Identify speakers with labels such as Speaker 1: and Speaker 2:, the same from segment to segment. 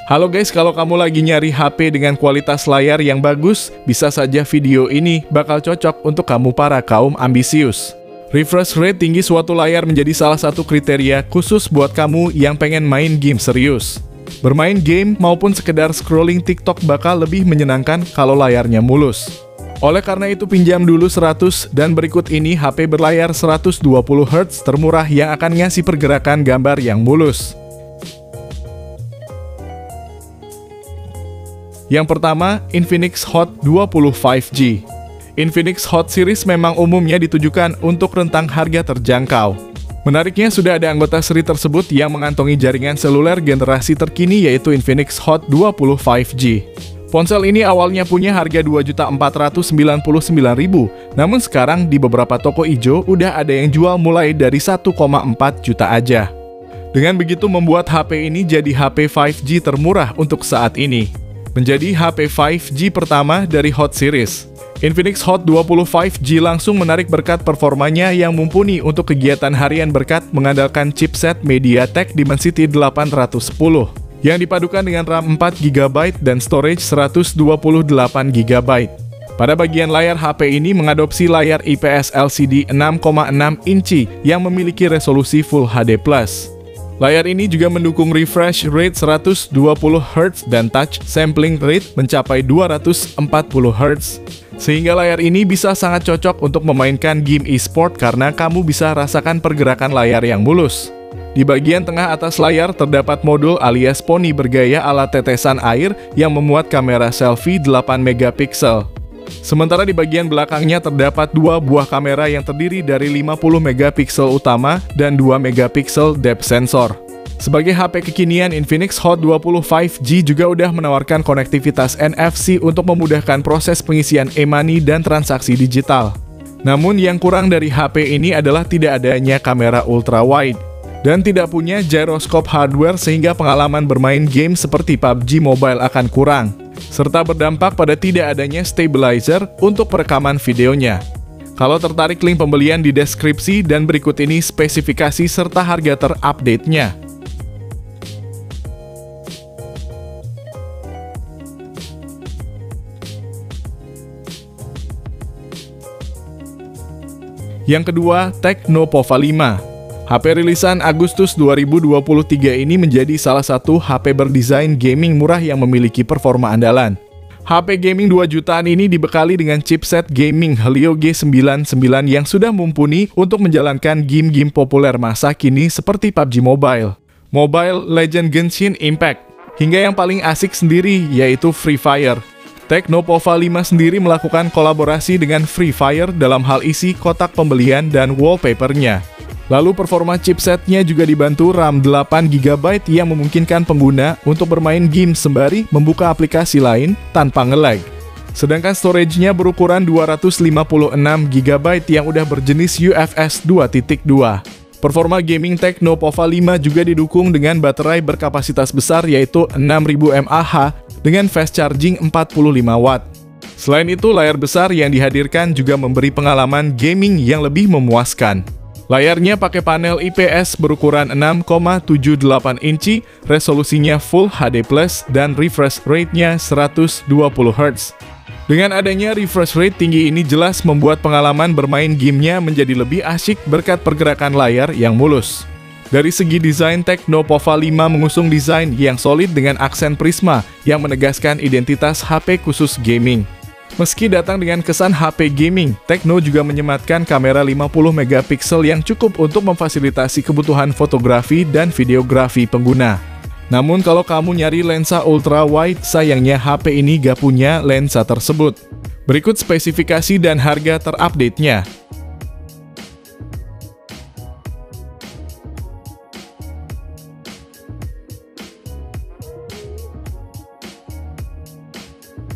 Speaker 1: Halo guys, kalau kamu lagi nyari HP dengan kualitas layar yang bagus, bisa saja video ini bakal cocok untuk kamu para kaum ambisius. Refresh rate tinggi suatu layar menjadi salah satu kriteria khusus buat kamu yang pengen main game serius. Bermain game maupun sekedar scrolling TikTok bakal lebih menyenangkan kalau layarnya mulus. Oleh karena itu pinjam dulu 100 dan berikut ini HP berlayar 120Hz termurah yang akan ngasih pergerakan gambar yang mulus. Yang pertama, Infinix Hot 20 5G. Infinix Hot series memang umumnya ditujukan untuk rentang harga terjangkau. Menariknya sudah ada anggota seri tersebut yang mengantongi jaringan seluler generasi terkini yaitu Infinix Hot 20 5G. Ponsel ini awalnya punya harga Rp2.499.000, namun sekarang di beberapa toko ijo udah ada yang jual mulai dari 1,4 juta aja. Dengan begitu membuat HP ini jadi HP 5G termurah untuk saat ini. Menjadi HP 5G pertama dari Hot series. Infinix Hot 20 5G langsung menarik berkat performanya yang mumpuni untuk kegiatan harian berkat mengandalkan chipset MediaTek Dimensity 810 yang dipadukan dengan RAM 4GB dan storage 128GB. Pada bagian layar HP ini mengadopsi layar IPS LCD 6,6 inci yang memiliki resolusi Full HD+. Layar ini juga mendukung refresh rate 120Hz dan touch sampling rate mencapai 240Hz. Sehingga layar ini bisa sangat cocok untuk memainkan game e-sport karena kamu bisa rasakan pergerakan layar yang mulus. Di bagian tengah atas layar terdapat modul alias poni bergaya ala tetesan air yang memuat kamera selfie 8MP. Sementara di bagian belakangnya terdapat dua buah kamera yang terdiri dari 50MP utama dan 2MP depth sensor. Sebagai HP kekinian, Infinix Hot 20 5G juga udah menawarkan konektivitas NFC untuk memudahkan proses pengisian e-money dan transaksi digital. Namun yang kurang dari HP ini adalah tidak adanya kamera ultra wide dan tidak punya gyroscope hardware sehingga pengalaman bermain game seperti PUBG Mobile akan kurang, serta berdampak pada tidak adanya stabilizer untuk perekaman videonya. Kalau tertarik, link pembelian di deskripsi dan berikut ini spesifikasi serta harga terupdate-nya. Yang kedua, Tecno Pova 5. HP rilisan Agustus 2023 ini menjadi salah satu HP berdesain gaming murah yang memiliki performa andalan. HP gaming 2 jutaan ini dibekali dengan chipset gaming Helio G99 yang sudah mumpuni untuk menjalankan game-game populer masa kini seperti PUBG Mobile, Mobile Legends Genshin Impact, hingga yang paling asik sendiri yaitu Free Fire. Tecno Pova 5 sendiri melakukan kolaborasi dengan Free Fire dalam hal isi kotak pembelian dan wallpapernya. Lalu performa chipsetnya juga dibantu RAM 8GB yang memungkinkan pengguna untuk bermain game sembari membuka aplikasi lain tanpa nge-lag. Sedangkan storage-nya berukuran 256GB yang udah berjenis UFS 2.2. Performa gaming Tecno Pova 5 juga didukung dengan baterai berkapasitas besar yaitu 6000 mAh dengan fast charging 45W. Selain itu, layar besar yang dihadirkan juga memberi pengalaman gaming yang lebih memuaskan. Layarnya pakai panel IPS berukuran 6,78 inci, resolusinya Full HD+, dan refresh rate-nya 120Hz. Dengan adanya refresh rate tinggi ini jelas membuat pengalaman bermain gamenya menjadi lebih asyik berkat pergerakan layar yang mulus. Dari segi desain, Tecno Pova 5 mengusung desain yang solid dengan aksen prisma yang menegaskan identitas HP khusus gaming. Meski datang dengan kesan HP gaming, Tecno juga menyematkan kamera 50MP yang cukup untuk memfasilitasi kebutuhan fotografi dan videografi pengguna. Namun kalau kamu nyari lensa ultra wide, sayangnya HP ini gak punya lensa tersebut. Berikut spesifikasi dan harga terupdate-nya.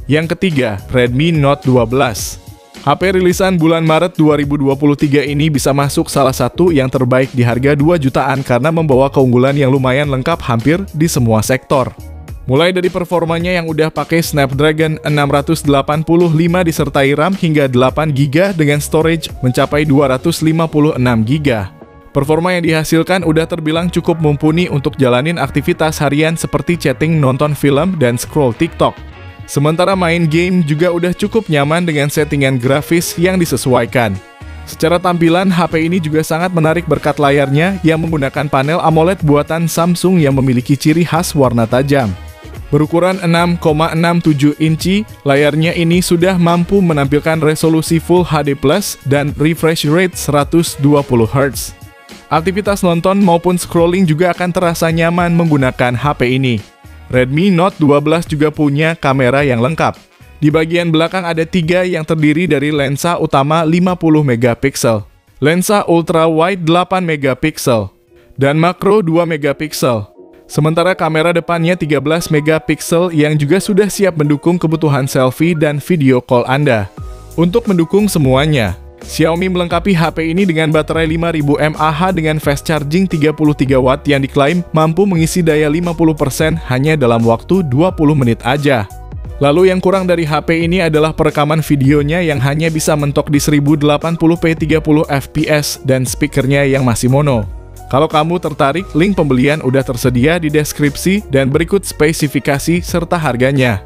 Speaker 1: Yang ketiga, Redmi Note 12. HP rilisan bulan Maret 2023 ini bisa masuk salah satu yang terbaik di harga 2 jutaan karena membawa keunggulan yang lumayan lengkap hampir di semua sektor. Mulai dari performanya yang udah pakai Snapdragon 685 disertai RAM hingga 8GB dengan storage mencapai 256GB. Performa yang dihasilkan udah terbilang cukup mumpuni untuk jalanin aktivitas harian seperti chatting, nonton film, dan scroll TikTok. Sementara main game juga udah cukup nyaman dengan settingan grafis yang disesuaikan. Secara tampilan, HP ini juga sangat menarik berkat layarnya yang menggunakan panel AMOLED buatan Samsung yang memiliki ciri khas warna tajam. Berukuran 6,67 inci, layarnya ini sudah mampu menampilkan resolusi Full HD+, dan refresh rate 120 Hz. Aktivitas nonton maupun scrolling juga akan terasa nyaman menggunakan HP ini. Redmi Note 12 juga punya kamera yang lengkap. Di bagian belakang ada 3 yang terdiri dari lensa utama 50 megapiksel, lensa ultra wide 8 megapiksel, dan makro 2 megapiksel. Sementara kamera depannya 13 megapiksel yang juga sudah siap mendukung kebutuhan selfie dan video call Anda. Untuk mendukung semuanya, Xiaomi melengkapi HP ini dengan baterai 5000 mAh dengan fast charging 33 watt yang diklaim mampu mengisi daya 50% hanya dalam waktu 20 menit aja. Lalu yang kurang dari HP ini adalah perekaman videonya yang hanya bisa mentok di 1080p 30 fps dan speakernya yang masih mono. Kalau kamu tertarik, link pembelian udah tersedia di deskripsi dan berikut spesifikasi serta harganya.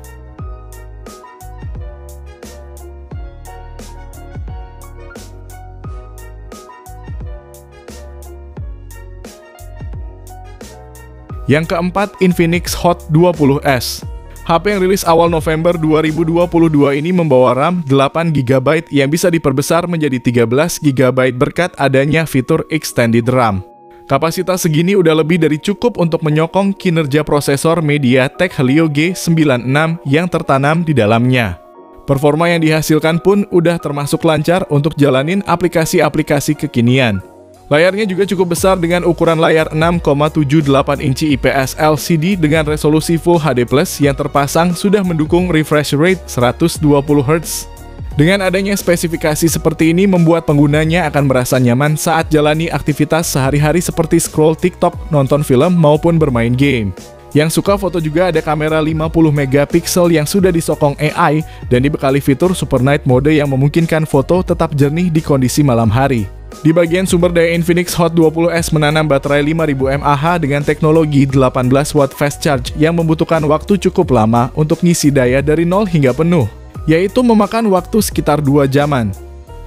Speaker 1: Yang keempat, Infinix Hot 20s. HP yang rilis awal November 2022 ini membawa RAM 8GB yang bisa diperbesar menjadi 13GB berkat adanya fitur Extended RAM. Kapasitas segini udah lebih dari cukup untuk menyokong kinerja prosesor MediaTek Helio G96 yang tertanam di dalamnya. Performa yang dihasilkan pun udah termasuk lancar untuk jalanin aplikasi-aplikasi kekinian. Layarnya juga cukup besar dengan ukuran layar 6,78 inci IPS LCD dengan resolusi Full HD+ yang terpasang sudah mendukung refresh rate 120 Hz. Dengan adanya spesifikasi seperti ini membuat penggunanya akan merasa nyaman saat jalani aktivitas sehari-hari seperti scroll TikTok, nonton film, maupun bermain game. Yang suka foto juga ada kamera 50 megapiksel yang sudah disokong AI dan dibekali fitur Super Night Mode yang memungkinkan foto tetap jernih di kondisi malam hari. Di bagian sumber daya, Infinix Hot 20s menanam baterai 5000 mAh dengan teknologi 18 watt fast charge yang membutuhkan waktu cukup lama untuk ngisi daya dari 0 hingga penuh, yaitu memakan waktu sekitar 2 jaman.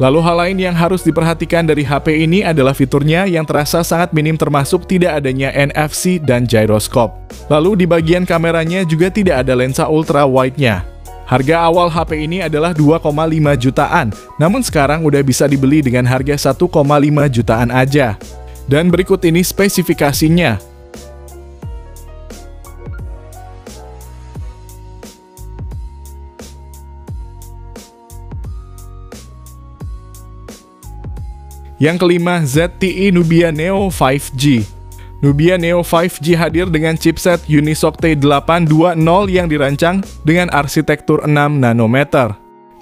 Speaker 1: Lalu hal lain yang harus diperhatikan dari HP ini adalah fiturnya yang terasa sangat minim termasuk tidak adanya NFC dan gyroscope. Lalu di bagian kameranya juga tidak ada lensa ultra wide-nya. Harga awal HP ini adalah 2,5 jutaan, namun sekarang udah bisa dibeli dengan harga 1,5 jutaan aja. Dan berikut ini spesifikasinya. Yang kelima, ZTE Nubia Neo 5G. Nubia Neo 5G hadir dengan chipset Unisoc T820 yang dirancang dengan arsitektur 6 nanometer.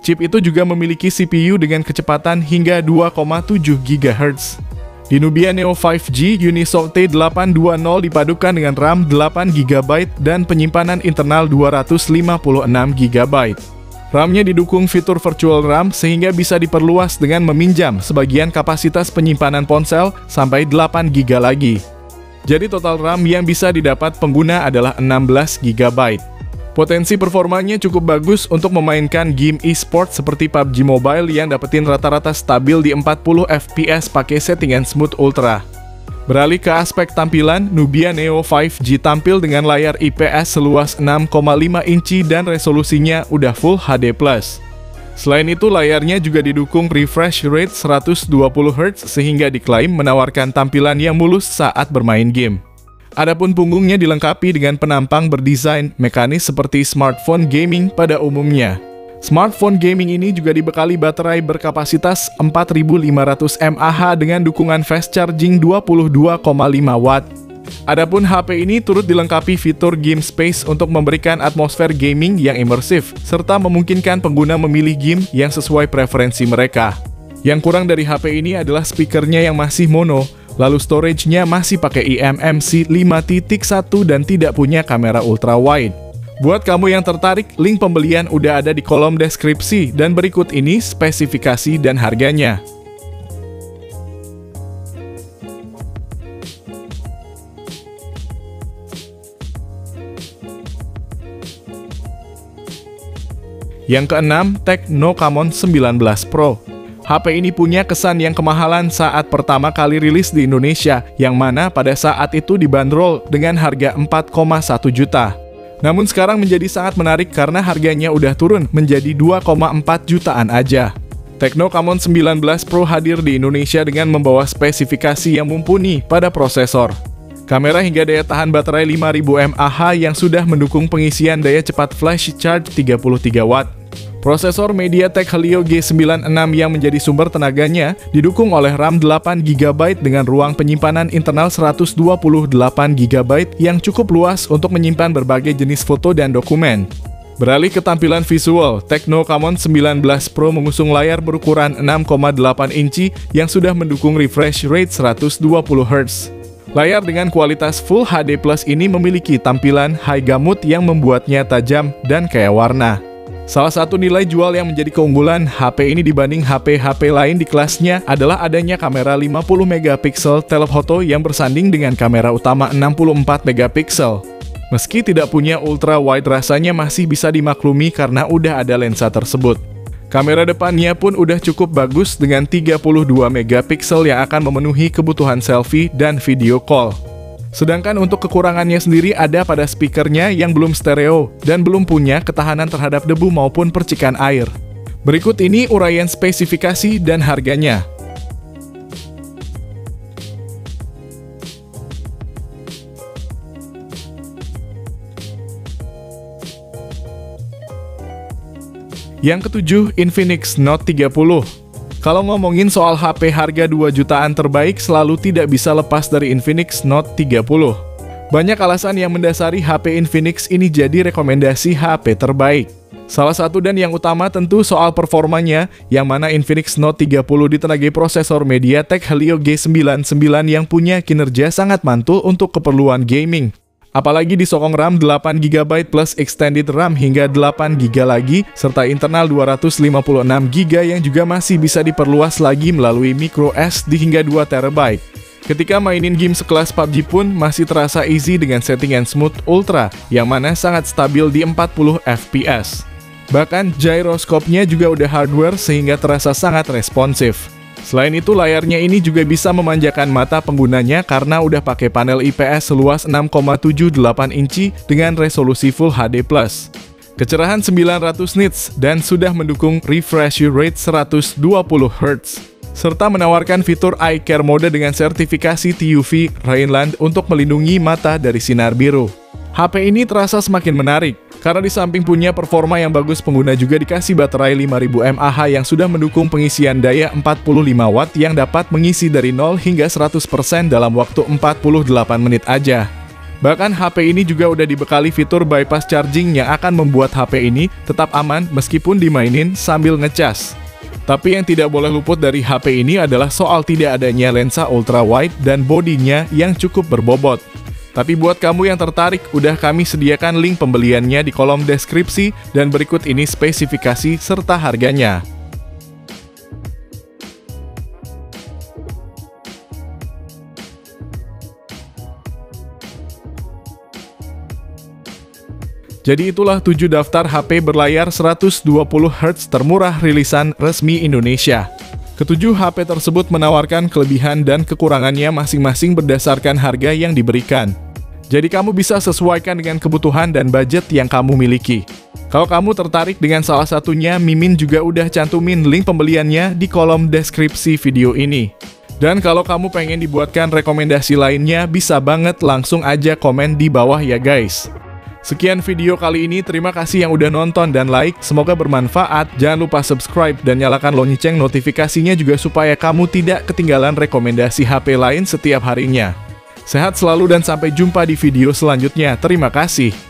Speaker 1: Chip itu juga memiliki CPU dengan kecepatan hingga 2,7 GHz. Di Nubia Neo 5G, Unisoc T820 dipadukan dengan RAM 8GB dan penyimpanan internal 256GB. RAM-nya didukung fitur virtual RAM sehingga bisa diperluas dengan meminjam sebagian kapasitas penyimpanan ponsel sampai 8GB lagi. Jadi total RAM yang bisa didapat pengguna adalah 16GB. Potensi performanya cukup bagus untuk memainkan game e-sport seperti PUBG Mobile yang dapetin rata-rata stabil di 40 fps pakai settingan Smooth Ultra. Beralih ke aspek tampilan, Nubia Neo 5G tampil dengan layar IPS seluas 6,5 inci dan resolusinya udah Full HD+. Selain itu, layarnya juga didukung refresh rate 120 Hz sehingga diklaim menawarkan tampilan yang mulus saat bermain game. Adapun punggungnya dilengkapi dengan penampang berdesain mekanis seperti smartphone gaming pada umumnya. Smartphone gaming ini juga dibekali baterai berkapasitas 4500 mAh dengan dukungan fast charging 22,5 watt. Adapun HP ini turut dilengkapi fitur Game Space untuk memberikan atmosfer gaming yang imersif, serta memungkinkan pengguna memilih game yang sesuai preferensi mereka. Yang kurang dari HP ini adalah speakernya yang masih mono, lalu storage-nya masih pakai eMMC 5.1 dan tidak punya kamera ultra wide. Buat kamu yang tertarik, link pembelian udah ada di kolom deskripsi dan berikut ini spesifikasi dan harganya. Yang keenam, Tecno Camon 19 Pro. HP ini punya kesan yang kemahalan saat pertama kali rilis di Indonesia, yang mana pada saat itu dibanderol dengan harga 4,1 juta. Namun sekarang menjadi sangat menarik karena harganya udah turun menjadi 2,4 jutaan aja. Tecno Camon 19 Pro hadir di Indonesia dengan membawa spesifikasi yang mumpuni pada prosesor, kamera hingga daya tahan baterai 5000 mAh yang sudah mendukung pengisian daya cepat flash charge 33 watt. Prosesor MediaTek Helio G96 yang menjadi sumber tenaganya didukung oleh RAM 8GB dengan ruang penyimpanan internal 128GB yang cukup luas untuk menyimpan berbagai jenis foto dan dokumen. Beralih ke tampilan visual, Tecno Camon 19 Pro mengusung layar berukuran 6,8 inci yang sudah mendukung refresh rate 120Hz. Layar dengan kualitas Full HD Plus ini memiliki tampilan high gamut yang membuatnya tajam dan kaya warna. Salah satu nilai jual yang menjadi keunggulan HP ini dibanding HP-HP lain di kelasnya adalah adanya kamera 50MP telephoto yang bersanding dengan kamera utama 64MP. Meski tidak punya ultra wide, rasanya masih bisa dimaklumi karena udah ada lensa tersebut. Kamera depannya pun udah cukup bagus dengan 32MP yang akan memenuhi kebutuhan selfie dan video call. Sedangkan untuk kekurangannya sendiri ada pada speakernya yang belum stereo dan belum punya ketahanan terhadap debu maupun percikan air. Berikut ini uraian spesifikasi dan harganya. Yang ketujuh, Infinix Note 30. Kalau ngomongin soal HP harga 2 jutaan terbaik, selalu tidak bisa lepas dari Infinix Note 30. Banyak alasan yang mendasari HP Infinix ini jadi rekomendasi HP terbaik. Salah satu dan yang utama tentu soal performanya, yang mana Infinix Note 30 ditenagai prosesor MediaTek Helio G99 yang punya kinerja sangat mantul untuk keperluan gaming. Apalagi disokong RAM 8GB plus extended RAM hingga 8GB lagi, serta internal 256GB yang juga masih bisa diperluas lagi melalui micro SD hingga 2TB. Ketika mainin game sekelas PUBG pun masih terasa easy dengan settingan Smooth Ultra, yang mana sangat stabil di 40 FPS. Bahkan gyroscope-nya juga udah hardware sehingga terasa sangat responsif. Selain itu, layarnya ini juga bisa memanjakan mata penggunanya karena udah pakai panel IPS seluas 6,78 inci dengan resolusi Full HD+. Kecerahan 900 nits dan sudah mendukung refresh rate 120Hz. Serta menawarkan fitur Eye Care Mode dengan sertifikasi TUV Rhineland untuk melindungi mata dari sinar biru. HP ini terasa semakin menarik, karena di samping punya performa yang bagus, pengguna juga dikasih baterai 5000 mAh yang sudah mendukung pengisian daya 45 watt yang dapat mengisi dari 0 hingga 100% dalam waktu 48 menit aja. Bahkan HP ini juga udah dibekali fitur bypass charging yang akan membuat HP ini tetap aman meskipun dimainin sambil ngecas. Tapi yang tidak boleh luput dari HP ini adalah soal tidak adanya lensa ultra wide dan bodinya yang cukup berbobot. Tapi buat kamu yang tertarik, udah kami sediakan link pembeliannya di kolom deskripsi, dan berikut ini spesifikasi serta harganya. Jadi itulah 7 daftar HP berlayar 120Hz termurah rilisan resmi Indonesia. Ketujuh HP tersebut menawarkan kelebihan dan kekurangannya masing-masing berdasarkan harga yang diberikan. Jadi kamu bisa sesuaikan dengan kebutuhan dan budget yang kamu miliki. Kalau kamu tertarik dengan salah satunya, Mimin juga udah cantumin link pembeliannya di kolom deskripsi video ini. Dan kalau kamu pengen dibuatkan rekomendasi lainnya, bisa banget langsung aja komen di bawah ya guys. Sekian video kali ini, terima kasih yang udah nonton dan like, semoga bermanfaat. Jangan lupa subscribe dan nyalakan lonceng notifikasinya juga supaya kamu tidak ketinggalan rekomendasi HP lain setiap harinya. Sehat selalu dan sampai jumpa di video selanjutnya. Terima kasih.